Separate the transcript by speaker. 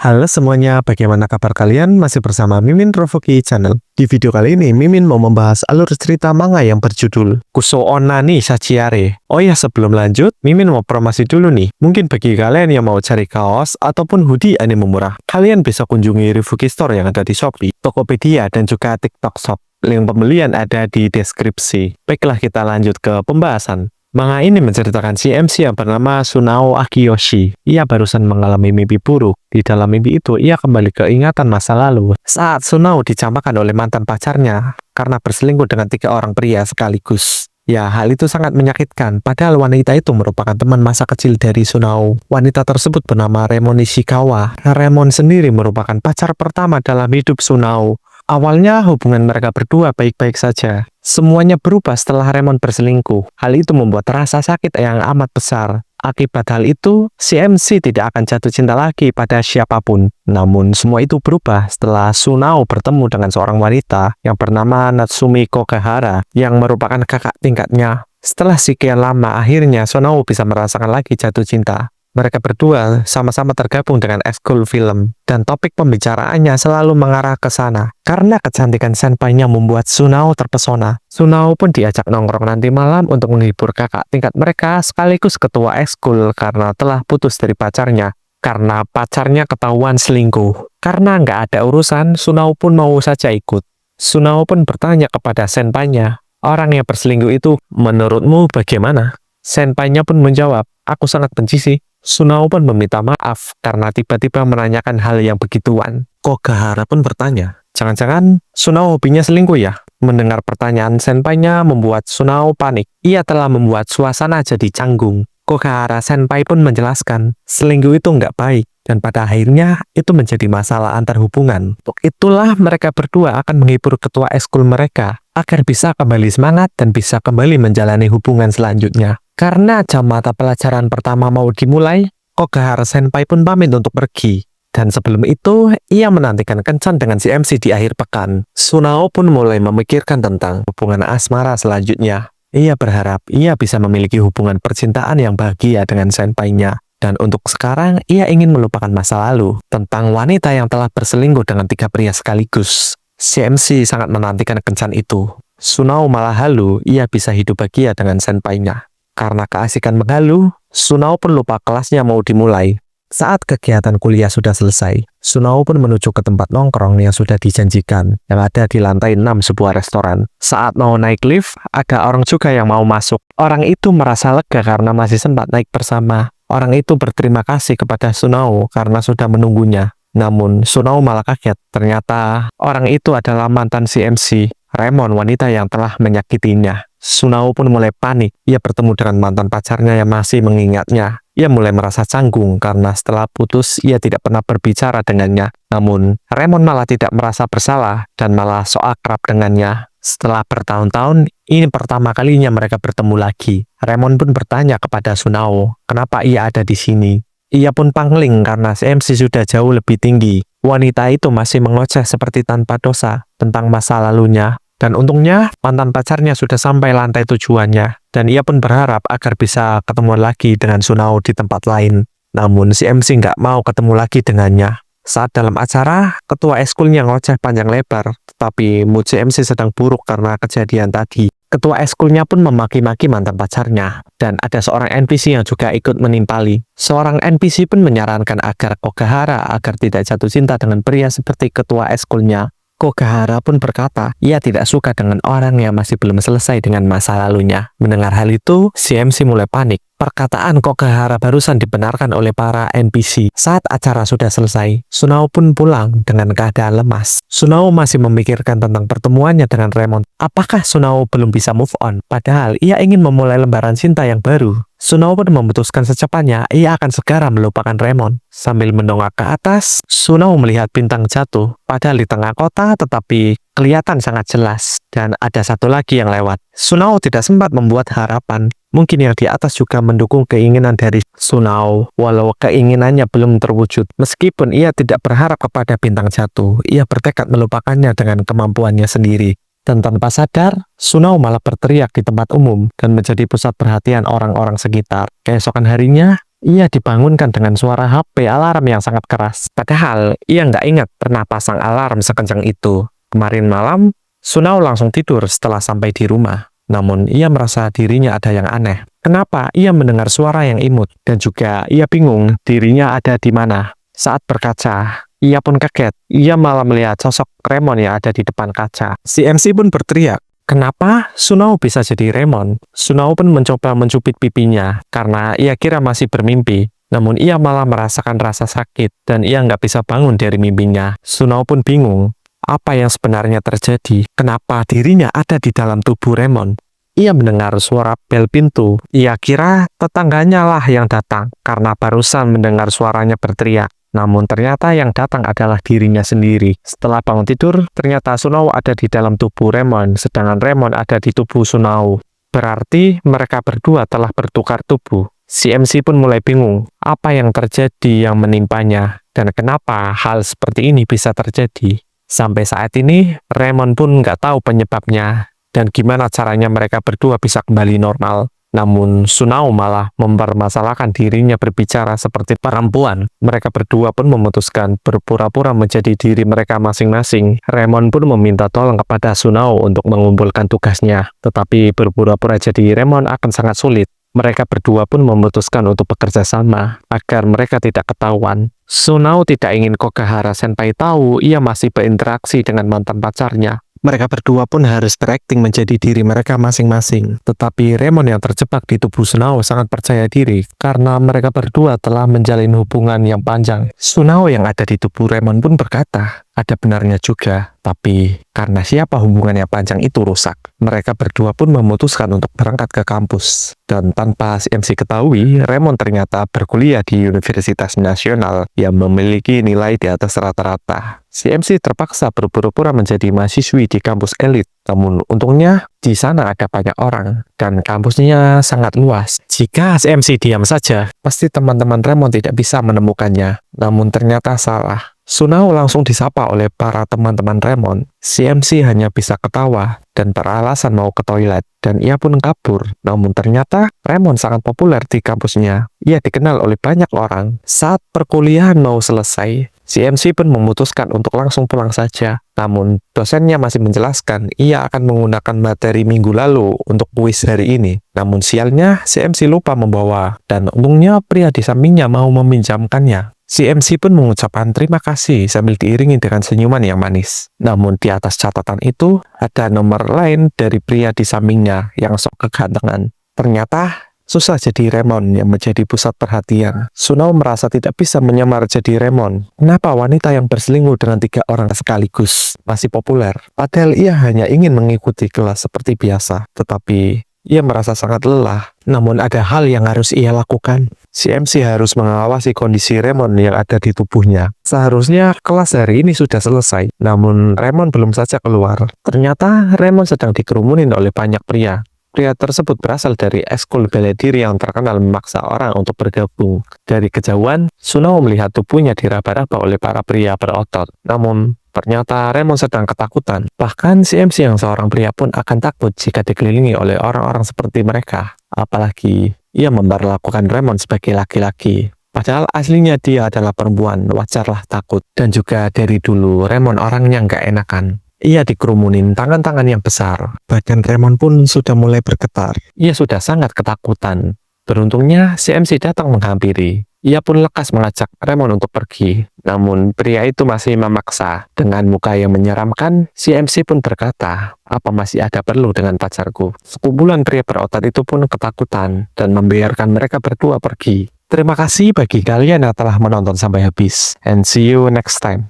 Speaker 1: Halo semuanya, bagaimana kabar kalian? Masih bersama Mimin Rofoki Channel. Di video kali ini, Mimin mau membahas alur cerita manga yang berjudul Kuso Onna ni Sachiare. Oh ya, sebelum lanjut, Mimin mau promosi dulu nih. Mungkin bagi kalian yang mau cari kaos ataupun hoodie anime murah, kalian bisa kunjungi Refuki Store yang ada di Shopee, Tokopedia, dan juga TikTok Shop. Link pembelian ada di deskripsi. Baiklah, kita lanjut ke pembahasan. Manga ini menceritakan si MC yang bernama Sunao Akiyoshi. Ia barusan mengalami mimpi buruk. Di dalam mimpi itu, ia kembali ke ingatan masa lalu. Saat Sunao dicampakan oleh mantan pacarnya karena berselingkuh dengan 3 orang pria sekaligus. Ya, hal itu sangat menyakitkan. Padahal wanita itu merupakan teman masa kecil dari Sunao. Wanita tersebut bernama Remon Ishikawa. Remon sendiri merupakan pacar pertama dalam hidup Sunao. Awalnya hubungan mereka berdua baik-baik saja. Semuanya berubah setelah Remon berselingkuh. Hal itu membuat rasa sakit yang amat besar. Akibat hal itu, si MC tidak akan jatuh cinta lagi pada siapapun. Namun semua itu berubah setelah Sunao bertemu dengan seorang wanita yang bernama Natsumi Kokahara yang merupakan kakak tingkatnya. Setelah sekian lama, akhirnya Sunao bisa merasakan lagi jatuh cinta. Mereka berdua sama-sama tergabung dengan ekskul film, dan topik pembicaraannya selalu mengarah ke sana. Karena kecantikan senpainya membuat Sunao terpesona. Sunao pun diajak nongkrong nanti malam untuk menghibur kakak tingkat mereka sekaligus ketua ekskul karena telah putus dari pacarnya. Karena pacarnya ketahuan selingkuh. Karena nggak ada urusan, Sunao pun mau saja ikut. Sunao pun bertanya kepada senpainya, orang yang berselingkuh itu menurutmu bagaimana? Senpainya pun menjawab, aku sangat benci sih. Sunao pun meminta maaf karena tiba-tiba menanyakan hal yang begituan. Kokahara pun bertanya, jangan-jangan Sunao hobinya selingkuh ya? Mendengar pertanyaan senpainya membuat Sunao panik. Ia telah membuat suasana jadi canggung. Kokahara senpai pun menjelaskan, selingkuh itu nggak baik. Dan pada akhirnya itu menjadi masalah antar hubungan. Untuk itulah mereka berdua akan menghibur ketua ekskul mereka agar bisa kembali semangat dan bisa kembali menjalani hubungan selanjutnya. Karena jam mata pelajaran pertama mau dimulai, Kokahara senpai pun pamit untuk pergi. Dan sebelum itu, ia menantikan kencan dengan si MC di akhir pekan. Sunao pun mulai memikirkan tentang hubungan asmara selanjutnya. Ia berharap ia bisa memiliki hubungan percintaan yang bahagia dengan senpainya. Dan untuk sekarang, ia ingin melupakan masa lalu tentang wanita yang telah berselingkuh dengan 3 pria sekaligus. Si MC sangat menantikan kencan itu. Sunao malah halu, ia bisa hidup bahagia dengan senpainya. Karena keasikan menghalu, Sunao pun lupa kelasnya mau dimulai. Saat kegiatan kuliah sudah selesai, Sunao pun menuju ke tempat nongkrong yang sudah dijanjikan, yang ada di lantai 6 sebuah restoran. Saat mau naik lift, ada orang juga yang mau masuk. Orang itu merasa lega karena masih sempat naik bersama. Orang itu berterima kasih kepada Sunao karena sudah menunggunya. Namun, Sunao malah kaget. Ternyata, orang itu adalah mantan si MC, Remon, wanita yang telah menyakitinya. Sunao pun mulai panik. Ia bertemu dengan mantan pacarnya yang masih mengingatnya. Ia mulai merasa canggung karena setelah putus, ia tidak pernah berbicara dengannya. Namun, Remon malah tidak merasa bersalah dan malah so akrab dengannya. Setelah bertahun-tahun, ini pertama kalinya mereka bertemu lagi. Remon pun bertanya kepada Sunao, kenapa ia ada di sini? Ia pun pangling karena MC sudah jauh lebih tinggi. Wanita itu masih mengoceh seperti tanpa dosa tentang masa lalunya. Dan untungnya, mantan pacarnya sudah sampai lantai tujuannya. Dan ia pun berharap agar bisa ketemu lagi dengan Sunao di tempat lain. Namun si MC nggak mau ketemu lagi dengannya. Saat dalam acara, ketua ekskulnya ngoceh panjang lebar. Tetapi mood si MC sedang buruk karena kejadian tadi. Ketua ekskulnya pun memaki-maki mantan pacarnya. Dan ada seorang NPC yang juga ikut menimpali. Seorang NPC pun menyarankan agar Kokahara agar tidak jatuh cinta dengan pria seperti ketua ekskulnya. Kokahara pun berkata, ia tidak suka dengan orang yang masih belum selesai dengan masa lalunya. Mendengar hal itu, si MC mulai panik. Perkataan Kokahara barusan dibenarkan oleh para NPC. Saat acara sudah selesai, Sunao pun pulang dengan keadaan lemas. Sunao masih memikirkan tentang pertemuannya dengan Remon. Apakah Sunao belum bisa move on? Padahal ia ingin memulai lembaran cinta yang baru. Sunao pun memutuskan secepatnya ia akan segera melupakan Remon. Sambil mendongak ke atas, Sunao melihat bintang jatuh. Padahal di tengah kota tetapi kelihatan sangat jelas. Dan ada satu lagi yang lewat. Sunao tidak sempat membuat harapan. Mungkin yang di atas juga mendukung keinginan dari Sunao. Walau keinginannya belum terwujud. Meskipun ia tidak berharap kepada bintang jatuh, ia bertekad melupakannya dengan kemampuannya sendiri. Dan tanpa sadar, Sunao malah berteriak di tempat umum dan menjadi pusat perhatian orang-orang sekitar. Keesokan harinya, Ia dibangunkan dengan suara HP alarm yang sangat keras. Padahal ia nggak ingat pernah pasang alarm sekencang itu. Kemarin malam, Sunao langsung tidur setelah sampai di rumah. Namun ia merasa dirinya ada yang aneh. Kenapa ia mendengar suara yang imut? Dan juga ia bingung dirinya ada di mana. Saat berkaca, ia pun kaget. Ia malah melihat sosok Remon yang ada di depan kaca. Si MC pun berteriak, "Kenapa Sunao bisa jadi Remon?" Sunao pun mencoba mencubit pipinya karena ia kira masih bermimpi. Namun ia malah merasakan rasa sakit dan ia nggak bisa bangun dari mimpinya. Sunao pun bingung. Apa yang sebenarnya terjadi? Kenapa dirinya ada di dalam tubuh Remon? Ia mendengar suara bel pintu. Ia kira tetangganya lah yang datang karena barusan mendengar suaranya berteriak. Namun ternyata yang datang adalah dirinya sendiri. Setelah bangun tidur, ternyata Sunao ada di dalam tubuh Remon, sedangkan Remon ada di tubuh Sunao. Berarti mereka berdua telah bertukar tubuh. Si MC pun mulai bingung, apa yang terjadi yang menimpanya, dan kenapa hal seperti ini bisa terjadi. Sampai saat ini, Remon pun nggak tahu penyebabnya, dan gimana caranya mereka berdua bisa kembali normal. Namun Sunao malah mempermasalahkan dirinya berbicara seperti perempuan. Mereka berdua pun memutuskan berpura-pura menjadi diri mereka masing-masing. Remon pun meminta tolong kepada Sunao untuk mengumpulkan tugasnya. Tetapi berpura-pura jadi Remon akan sangat sulit. Mereka berdua pun memutuskan untuk bekerja sama agar mereka tidak ketahuan. Sunao tidak ingin Kogahara Senpai tahu ia masih berinteraksi dengan mantan pacarnya. Mereka berdua pun harus berakting menjadi diri mereka masing-masing. Tetapi Remon yang terjebak di tubuh Sunao sangat percaya diri karena mereka berdua telah menjalin hubungan yang panjang. Sunao yang ada di tubuh Remon pun berkata, ada benarnya juga. Tapi karena siapa hubungan yang panjang itu rusak, mereka berdua pun memutuskan untuk berangkat ke kampus. Dan tanpa si MC ketahui, Remon ternyata berkuliah di Universitas Nasional yang memiliki nilai di atas rata-rata. Si MC terpaksa berpura-pura menjadi mahasiswi di kampus elit. Namun untungnya di sana ada banyak orang dan kampusnya sangat luas. Jika si MC diam saja, pasti teman-teman Remon tidak bisa menemukannya. Namun ternyata salah. Sunao langsung disapa oleh para teman-teman Remon. Si MC hanya bisa ketawa dan beralasan mau ke toilet, dan ia pun kabur. Namun ternyata Remon sangat populer di kampusnya. Ia dikenal oleh banyak orang. Saat perkuliahan mau selesai, si MC pun memutuskan untuk langsung pulang saja. Namun dosennya masih menjelaskan ia akan menggunakan materi minggu lalu untuk kuis hari ini. Namun sialnya si MC lupa membawa, dan untungnya pria di sampingnya mau meminjamkannya. Si MC pun mengucapkan terima kasih sambil diiringi dengan senyuman yang manis. Namun di atas catatan itu ada nomor lain dari pria di sampingnya yang sok kegantengan. Ternyata susah jadi Remon yang menjadi pusat perhatian. Sunao merasa tidak bisa menyamar jadi Remon. Kenapa wanita yang berselingkuh dengan 3 orang sekaligus masih populer? Padahal ia hanya ingin mengikuti kelas seperti biasa. Tetapi ia merasa sangat lelah. Namun ada hal yang harus ia lakukan. Si MC harus mengawasi kondisi Remon yang ada di tubuhnya. Seharusnya kelas hari ini sudah selesai. Namun Remon belum saja keluar. Ternyata Remon sedang dikerumunin oleh banyak pria. Pria tersebut berasal dari ekskul bela diri yang terkenal memaksa orang untuk bergabung. Dari kejauhan, Sunao melihat tubuhnya diraba-raba oleh para pria berotot. Namun, ternyata Remon sedang ketakutan. Bahkan si MC yang seorang pria pun akan takut jika dikelilingi oleh orang-orang seperti mereka. Apalagi, ia memperlakukan Remon sebagai laki-laki. Padahal aslinya dia adalah perempuan, wajarlah takut. Dan juga dari dulu, Remon orangnya nggak enakan. Ia dikerumunin tangan-tangan yang besar. Badan Remon pun sudah mulai bergetar. Ia sudah sangat ketakutan. Beruntungnya, si MC datang menghampiri. Ia pun lekas mengajak Remon untuk pergi. Namun, pria itu masih memaksa. Dengan muka yang menyeramkan, si MC pun berkata, apa masih ada perlu dengan pacarku? Sekumpulan pria berotot itu pun ketakutan dan membiarkan mereka berdua pergi. Terima kasih bagi kalian yang telah menonton sampai habis. And see you next time.